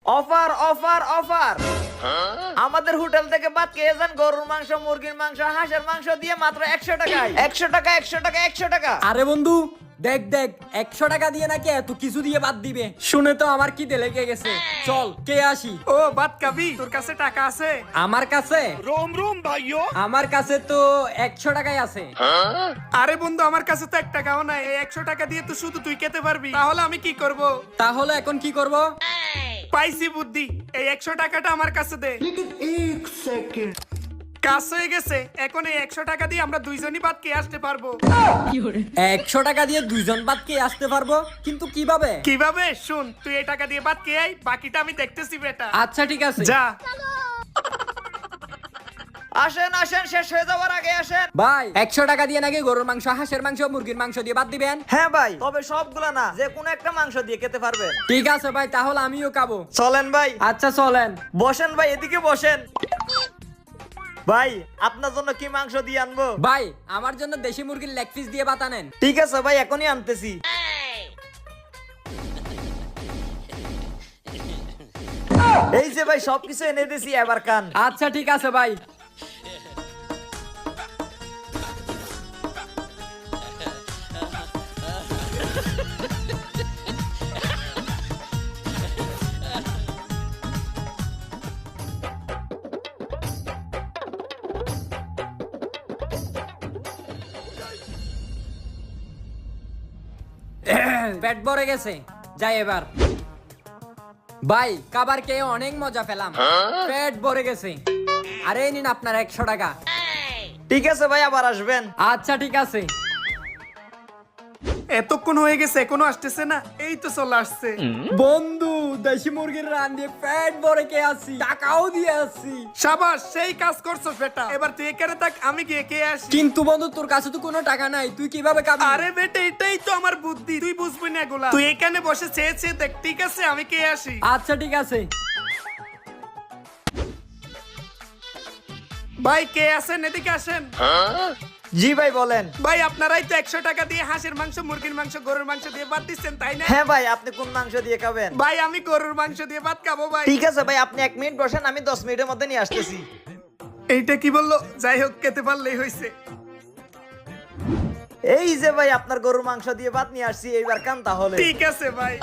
Offer offer offer, আমাদের hotel থেকে ভাত খেয়ে যান গরুর মাংস, মুরগির মাংস, হাঁসের মাংস দিয়ে মাত্র 100 টাকায়। 100 টাকা 100 টাকা 100 টাকা। আরে বন্ধু দেখ দেখ 100 টাকা দিয়ে নাকি এত কিছু দিয়ে বাদ দিবে, শুনে তো আমার খিদে লেগে গেছে। চল কে আসি। ও বাত কাবি, তোর কাছে টাকা আছে? আমার কাছে रोम रोम भाइयों। আমার কাছে তো 100 টাকাই আছে। আরে বন্ধু, আমার কাছে তো 1 টাকাও নাই। এই 100 টাকা দিয়ে তো শুধু তুই খেতে পারবি, তাহলে আমি কি করব? তাহলে এখন কি করব? পাইছি বুদ্ধি, এই 100 টাকাটা আমার কাছে দে। কাজ হয়ে গেছে, এখন এই 100 টাকা দিয়ে আমরা দুইজনই ভাত খেয়ে আসতে পারবো। 100 টাকা দিয়ে দুইজন বাদ কে আসতে পারবো, কিন্তু কিভাবে? কিভাবে? শুন, তুই এই টাকা দিয়ে ভাত খেয়ে আই, বাকিটা আমি দেখতেছি বেটা। আচ্ছা ঠিক আছে। যা। আসেন আসেন, শেষ হয়ে যাওয়ার আগে আসেন। ভাই 100 টাকা দিয়ে নাকি গরুর মাংস, হাঁসের মাংস, মুরগির মাংস দিয়ে বাদ দিবেন? হ্যাঁ ভাই, তবে সবগুলা না, যে কোনো একটা মাংস দিয়ে খেতে পারবেন। ঠিক আছে ভাই, তাহলে আমিও খাবো। চলেন ভাই। আচ্ছা চলেন। বসেন ভাই, এদিকে বসেন। ভাই আপনার জন্য কি মাংস দিয়ে আনবো? ভাই আমার জন্য দেশি মুরগির লেগ পিস দিয়ে ভাত আনেন। ঠিক আছে ভাই, এখনই আনতেছি। এই যে ভাই, সবকিছু এনে দিছি, এবার খান। আচ্ছা ঠিক আছে ভাই। পেট ভরে গেছে, যাই এবার। ভাই খাবার খেয়ে অনেক মজা পেলাম, পেট ভরে গেছে। আরে এই নিন আপনার 100 টাকা। ঠিক আছে ভাই, আবার আসবেন। আচ্ছা ঠিক আছে। এতক্ষণ হয়ে গেছে, এখনো আসতেছে না? এই তো চলে আসছে। বন্ধু দেশি মুরগির রান দিয়ে পেট ভরে কে আসি, টাকাও দিয়ে আসি। শাবাশ, সেই কাজ করছো বেটা। এবার তুই এখানে থাক, আমি গিয়ে কে আসি। কিন্তু বন্ধু তোর কাছে তো কোনো টাকা নাই, তুই কিভাবে খাবি? আরে বেটা, এটাই তো আমার বুদ্ধি, তুই বুঝবি না এগুলা। তুই এখানে বসে চেয়ে চেয়ে দেখ। ঠিক আছে, আমি কে আসি। আচ্ছা ঠিক আছে। ভাই কে আছেন? এদিকে আসেন। জি ভাই বলেন। ভাই আপনারাই তো 100 টাকা দিয়ে হাঁসের মাংস, মুরগির মাংস, গরুর মাংস দিয়ে ভাত দিচ্ছেন, তাই না? হ্যাঁ ভাই, আপনি কোন মাংস দিয়ে খাবেন? ভাই আমি গরুর মাংস দিয়ে ভাত খাবো ভাই। ঠিক আছে ভাই, আপনি 1 মিনিট বসেন, আমি 10 মিনিটের মধ্যে নিয়ে আসতেছি। এইটা কি বললো? যাই হোক, খেতে পারলেই হয়েছে। এই যে ভাই, আপনার গরুর মাংস দিয়ে ভাত নিয়ে আসছি, এইবার খান তাহলে। ঠিক আছে ভাই।